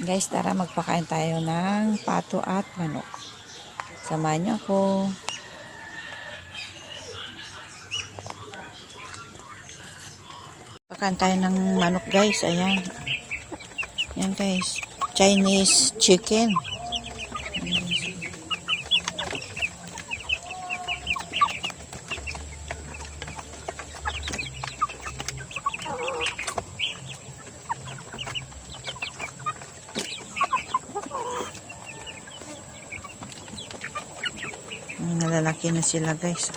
Guys, tara magpakain tayo ng pato at manok. Samahan niyo ako. Pakain tayo ng manok guys. Ayan. Ayan guys. Chinese chicken. Nalalaki na sila guys.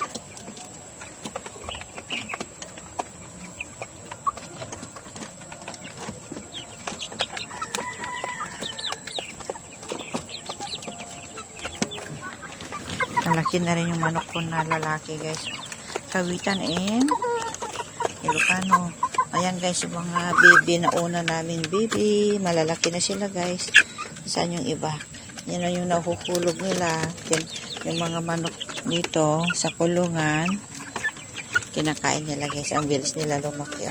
Malaki na rin yung manok ko na lalaki guys. Kawitan and Ilocano. Ayan guys, yung mga baby na una namin baby. Malalaki na sila guys. Saan yung iba? Yan na yung nahuhulog nila. Yung mga manok dito sa kulungan. Kinakain nila guys. Ang bilis nila lumaki.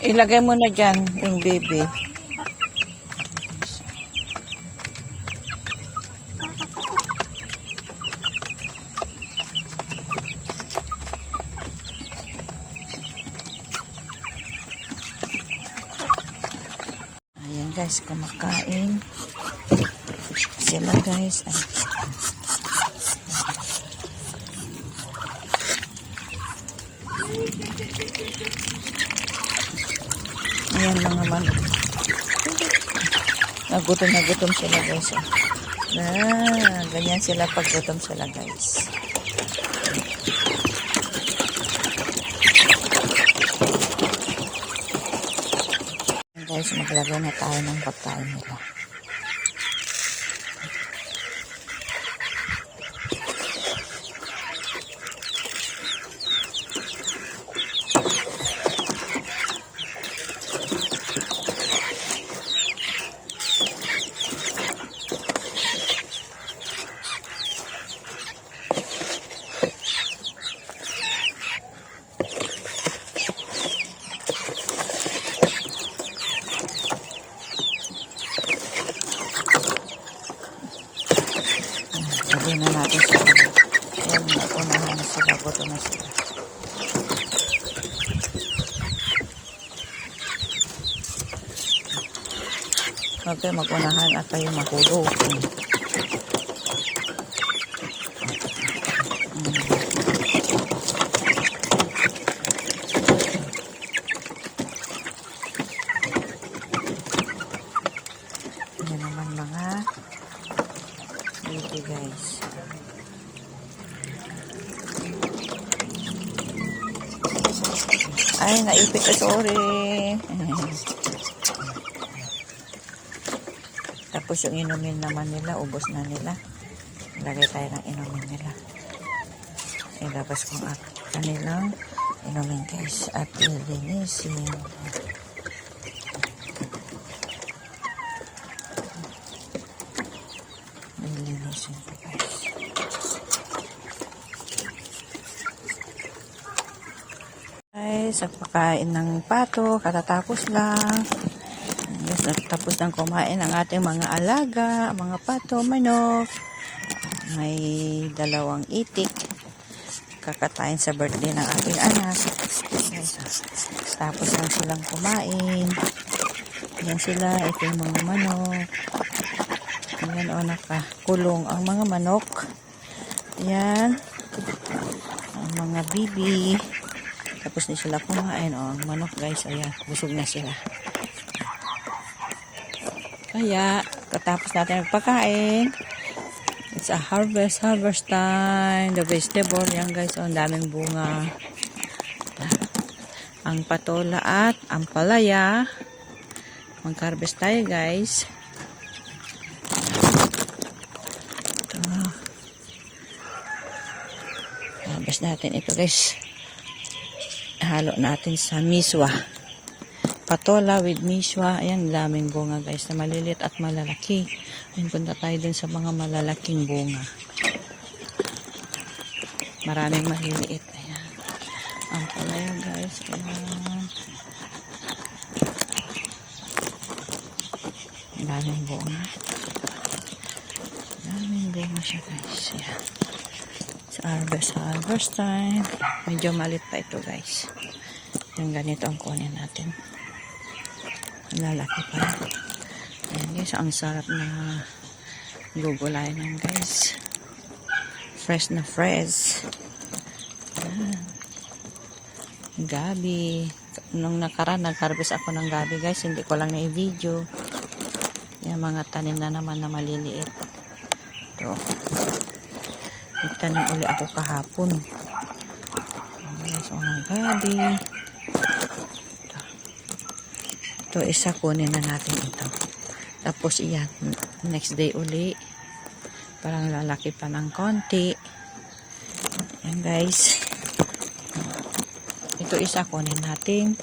Ilagay mo na dyan yung baby. Ayan guys, kumakain sila guys. Ayan mga manok. Nagutom sila guys. Ganyan sila pag gutom sila guys. Guys, maglagay na tayo ng pagkain nila. Sabihin na natin sila. Ayan, nakunahan na sila. Buto na sila. Okay, magunahan at tayo mahulog. Yan naman mga baby guys. Ay, naipit ka, sorry. Tapos yung inumin naman nila, ubos na nila. Lagay tayo ng inumin nila. Ilabas kong at kanilang inumin guys. At lilinisin. Lilinisin ko guys. Sa pagkain ng pato, katatapos lang. Yes, natapos ng kumain ang ating mga alaga, mga pato, manok. May 2 itik. Kakatayin sa birthday ng ating anak. Yes, tapos lang silang kumain. Yan sila, ito yung mga manok. Yan o, nakakulong ang mga manok. Yan. Ang mga bibi. Tapos na sila kumain. O, ang manok guys, ayan, busog na sila. Kaya, katapos natin magpakain, it's a harvest time. The vegetable, yan guys, ang daming bunga. Ang patola at ang palaya. Mag-harvest tayo guys. i-harvest natin ito guys. Halo natin sa miswa. Patola with miswa. Ayan, daming bunga guys na malilit at malalaki. Ayan, punta tayo dun sa mga malalaking bunga. Maraming maliliit. Ayan. Ang palaya guys. Ayan. Daming bunga. Daming bunga siya guys. Ayan. Sa harvest time. Medyo malit pa ito guys. Yung ganito ang kunin natin. Lalaki pa. Ayan guys, ang sarap na gugulayan guys. Fresh na fresh. Ayan. Gabi. Nung nakaraan, nag-harvest ako ng gabi guys. Hindi ko lang na-video. Yung mga tanim na naman na maliliit. Ito. Nagtanim uli ako kahapon. So, mga gabi. Ito, isa kunin na natin ito. Tapos, iyan. Next day uli. Parang lalaki pa ng konti. Ayan, guys. Ito, isa kunin natin.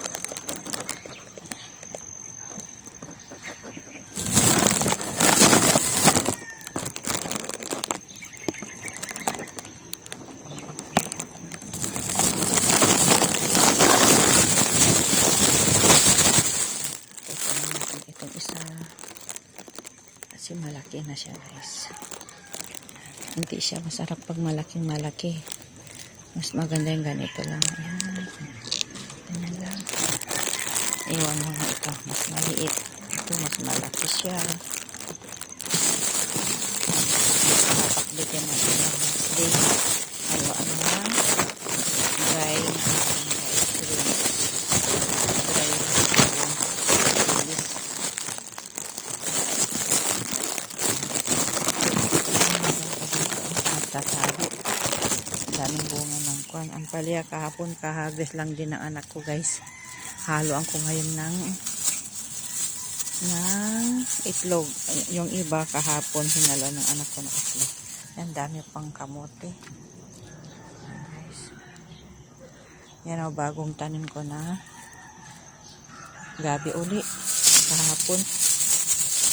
Kasi malaki na siya guys. Hindi siya masarap pag malaki. Mas maganda yung ganito lang. Ayan. Ayan lang. Iwan mo na ito. Mas maliit. Ito mas malaki siya. Papakbitin natin ng next day. Haluan mo lang. Dry na tatalo. Daming bunga ng kwan. Ang palya kahapon, kahagis lang din ng anak ko guys. Haloan ko ngayon ng itlog. Yung iba kahapon hinalo ng anak ko ng itlog. Yan, dami pang kamote. Yan guys. Yan o, bagong tanim ko na gabi uli. Kahapon.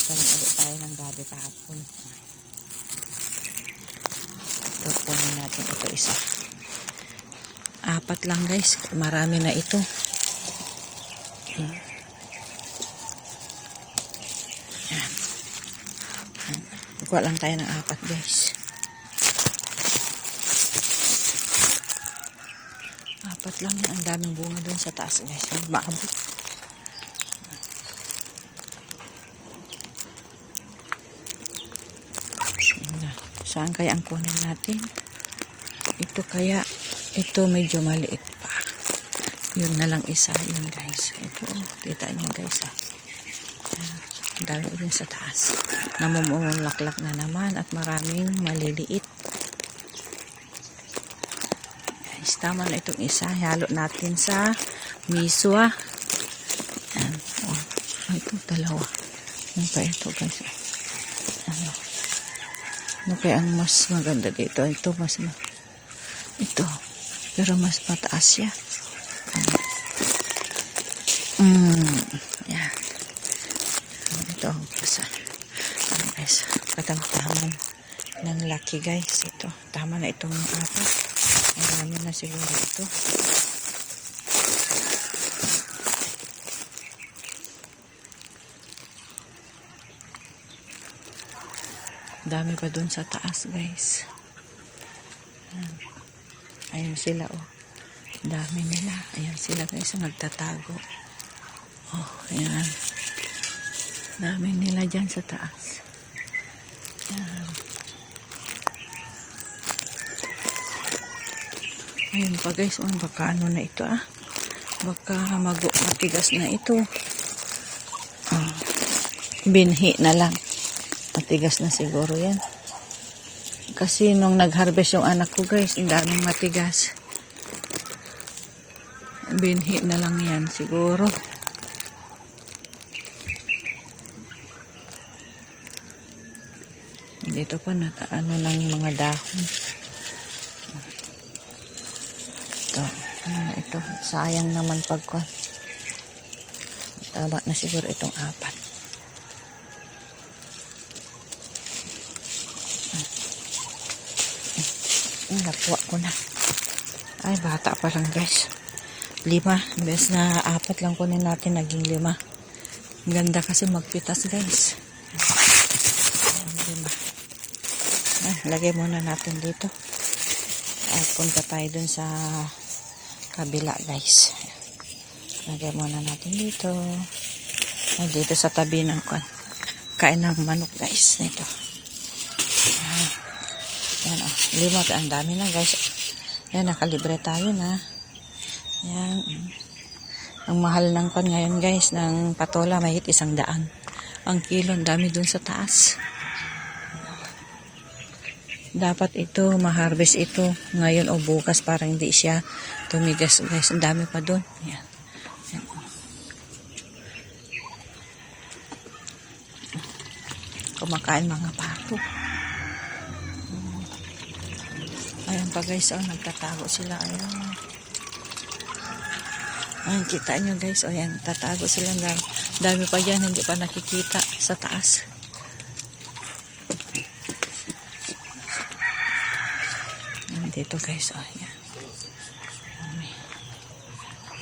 Tanim ulit tayo ng gabi kahapon. Kunin natin ito isa. 4 lang guys. Marami na ito. Yan. Kuha lang tayo ng 4 guys. 4 lang. Ang daming bunga dun sa taas guys. Maabot. Saan kaya ang kunin natin? Ito kaya, ito medyo maliit pa. Yun na lang isa, yun guys. Ito, kita nyo guys. Dalo din sa taas. Namumulaklak na naman at maraming maliliit. Guys, tama na itong isa. Halo natin sa miswa. Yan. Oh, ito, dalawa. Yan pa ito guys. Ano kaya ang mas maganda dito? Ito mas ito. Pero mas mataas siya. Yan. Ito ang isa. Guys, katamtaman ng laki guys. Ito. Tama na itong 4. Marami na siguro ito. Dami pa dun sa taas guys. Ayan sila oh. Dami nila. Ayan sila guys ang nagtatago. Oh, ayan. Dami nila dyan sa taas. Ayan. Ayan pa guys. Oh, baka ano na ito ah. Baka matigas na ito. Oh. Binhi na lang. Matigas na siguro yan. Kasi nung nag-harvest yung anak ko guys, ang daming matigas. Binhi na lang yan siguro. Dito pa ano lang yung mga dahon. ito. Sayang naman pagkuhan. Tama na siguro itong 4. Nakuha ko na. Ay, bata pa lang guys. 5. Imbes na 4 lang kunin natin, naging 5. Ganda kasi magpitas guys. 5. Lagay muna natin dito. At punta tayo dun sa kabila guys. Lagay muna natin dito. Ay, dito sa tabi ng kain ng manok guys. Ito. Yan o. 5. Ang dami na guys. Yan, nakalibre tayo na. Yan. Ang mahal ng ngayon guys, ng patola, mahigit 100 ang kilo. Ang dami dun sa taas. Dapat ito, ma-harvest ito ngayon o bukas para hindi siya tumigas guys. Ang dami pa dun. Yan. Yan. Kumakain mga pato. Ayan pa guys, nagtatago sila. Ayan. Ayan, kita nyo guys. Ayan, tatago sila. Dami pa yan, hindi pa nakikita sa taas. Ayan, dito guys. Ayan.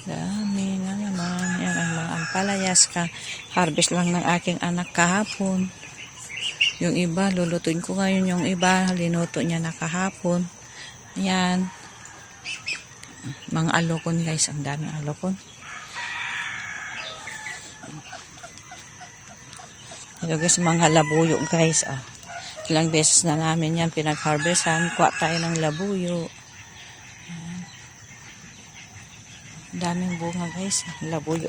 Dami na naman. Yan ang mga ampalayas ka. Harvest lang ng aking anak kahapon. Yung iba, lulutuin ko ngayon. Yung iba, linuto niya na kahapon. Yan. Mga alokon guys. Ang daming alokon. Ito guys, mga labuyo guys. Ilang beses na namin yan pinag-harvestan. Kuha tayo ng labuyo. Yan. Daming bunga guys. Labuyo.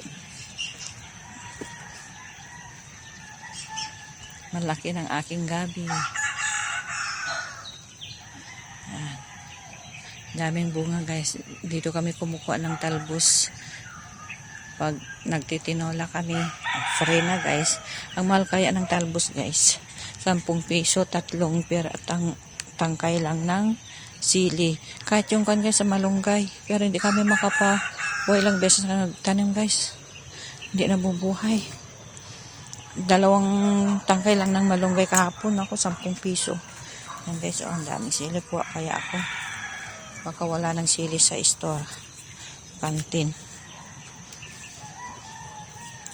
Malaki ng aking gabi. Yan. Daming bunga guys. Dito kami kumukuha ng talbos. Pag nagtitinola kami, free na guys. Ang mahal kaya ng talbos guys. 10 piso, 3 per tangkay lang ng sili. Kahit yung kan guys sa malunggay. Pero hindi kami makapabuhay, ilang beses na nagtanim guys. Hindi nabubuhay. 2 tangkay lang ng malunggay kahapon. Ako 10 piso. Yan guys, ang daming sili po. Kaya ako baka wala ng sili sa store, kantin.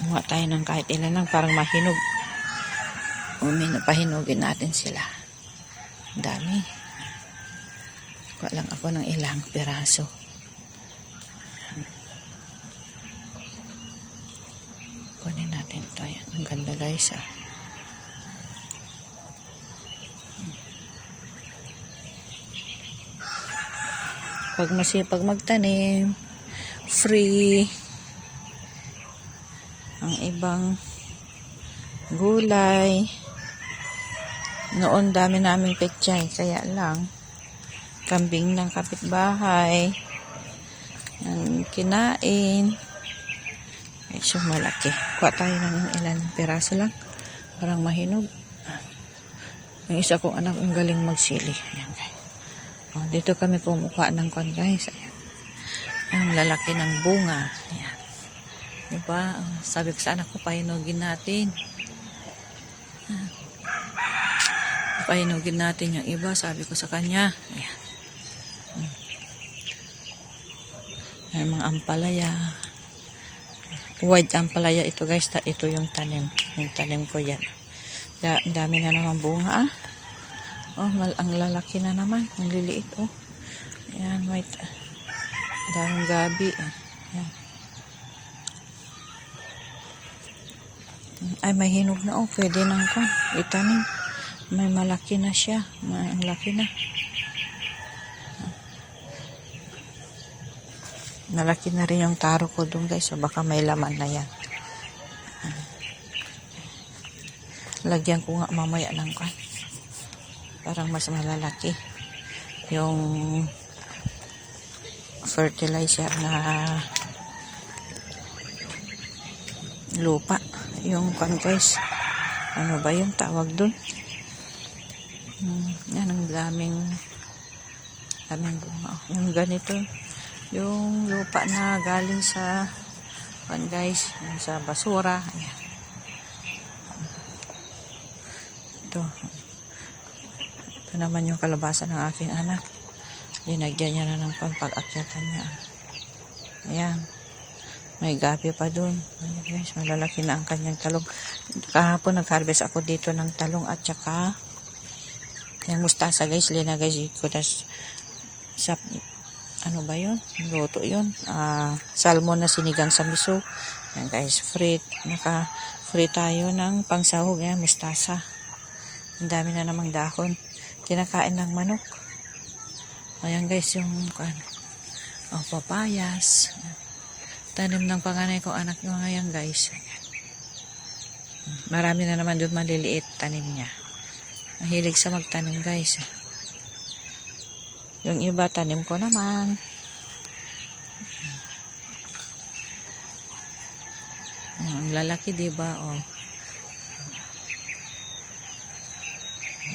Muha tayo ng kahit ilan lang, parang mahinog. Pahinugin natin sila. Dami. Kuha lang ako ng ilang piraso. Kunin natin ito. Ayan. Ang ganda guys. Pag masipag magtanim, free. Ang ibang gulay. Noon dami naming pechay, kaya lang kambing ng kapitbahay ang kinain. Ay, so malaki. Kuha tayo ng ilan piraso lang. Parang mahinog. Yung isa kong anak ang galing magsili. Ayan guys. Dito kami kumukuha ng kon guys. Ayan. Ang lalaki ng bunga. Ayan. Diba? Sabi ko sa anak ko, pahinugin natin. Pahinugin natin yung iba. Sabi ko sa kanya. Ayan. Ayan, mga ampalaya. White ampalaya ito guys. Ito yung tanim. Yung tanim ko yan. Ang dami na naman bunga. Ang lalaki na naman. Ang liliit. Ayan, white. Daming gabi. Ayan. Ay, may hinog na. Pwede nang itanim. May malaki na siya. Ang laki na. Nalaki na rin yung taro ko doon guys. So baka may laman na yan. Lagyan ko nga mamaya ng parang mas malalaki. Yung fertilizer na lupa. Yung guys. Ano ba yung tawag doon? Yan ang daming bunga. Yung ganito. yung lupa na galing sa guys, sa basura. Ayan. Ito naman yung kalabasa ng aking anak. Linagyan niya na ng pag-akyatan niya. Ayan. May gabi pa dun. Ayan guys, malalaki na ang kanyang talong. Kahapon nag-harvest ako dito ng talong at saka yung mustasa guys, linagay ko sa ano ba yun? Luto yun. Salmon na sinigang sa miso. Ayan guys, naka-free tayo ng pangsahog. Ayan, mustasa. Ang dami na namang dahon. Kinakain ng manok. Ayan guys, yung papayas. Tanim ng panganay kong anak nyo ngayon guys. Marami na naman doon maliliit tanim niya. Mahilig sa magtanim guys. Yung iba tanim ko naman. Ang lalaki diba? Oh.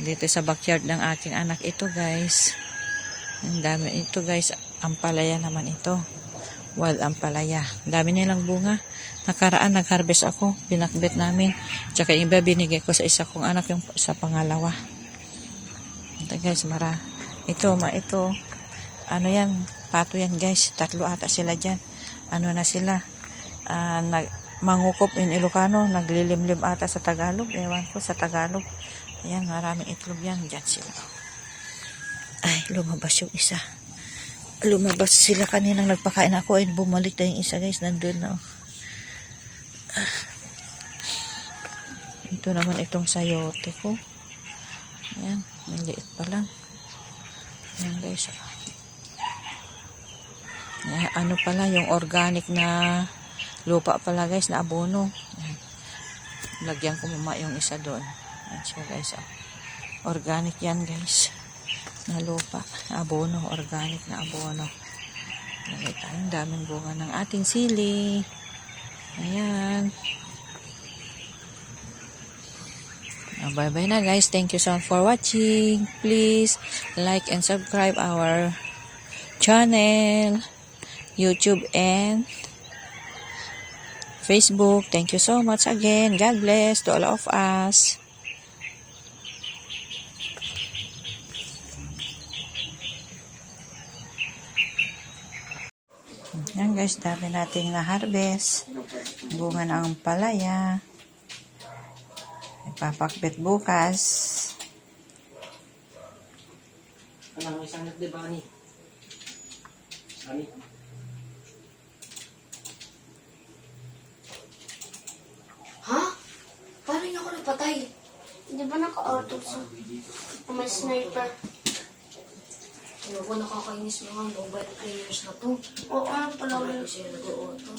Dito sa backyard ng aking anak ito guys. Ang dami ito guys. Ampalaya naman ito. Wild ampalaya. Ang dami nilang bunga. Nakaraan nag-harvest ako. Binakbet namin. Tsaka yung iba binigay ko sa isa kong anak, yung sa pangalawa. Ito guys, ito. Ano yan? Pato yan guys. 3 ata sila dyan. Ano na sila? Mangukop in Ilocano. Naglilimlim ata sa Tagalog. Ewan ko sa Tagalog. Ayan, maraming itlog yan. Diyan sila. Ay, lumabas yung isa. Lumabas sila kaninang nagpakain ako. Ay, bumalik na yung isa guys. Nandun na. Ito naman itong sayote ko. Ayan, maliit pa lang. Ayan guys. Ayan, ano pala, yung organic na lupa pala guys, na abono. Ayan. Lagyan ko mama yung isa doon. Ayan siya guys. Organic yan guys. Na lupa. Abono. Organic na abono. Lagay tayong daming bunga ng ating sili. Ayan. Bye-bye na guys. Thank you so much for watching. Please like and subscribe our channel, YouTube and Facebook. Thank you so much again. God bless to all of us. Yan guys, dami nating na-harvest. Bunga ng palaya. Ipapakbit bukas. Anong isang nagdiba ni? Ani? Ha? Paano niya ako napatay? Di ba naka-auto sa may sniper? Ano ba nakakainis mga mobile players na to? Oo, pala Wala siya nag-auto.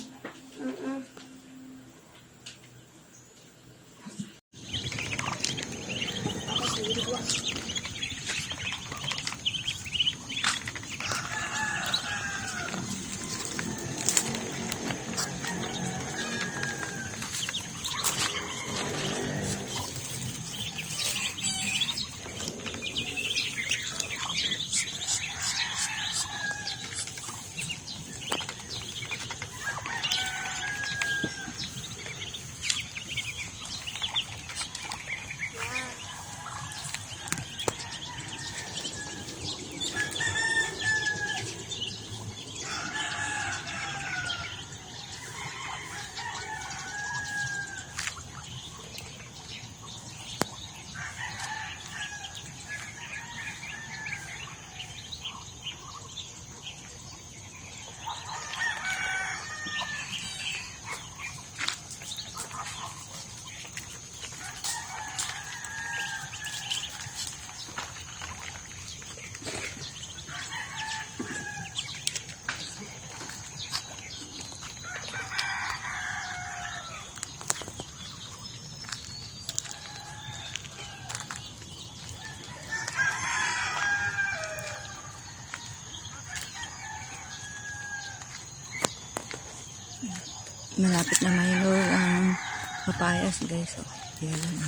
Malapit na mahilo ang papayas guys. Oh, yun na.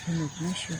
Sunog na siya.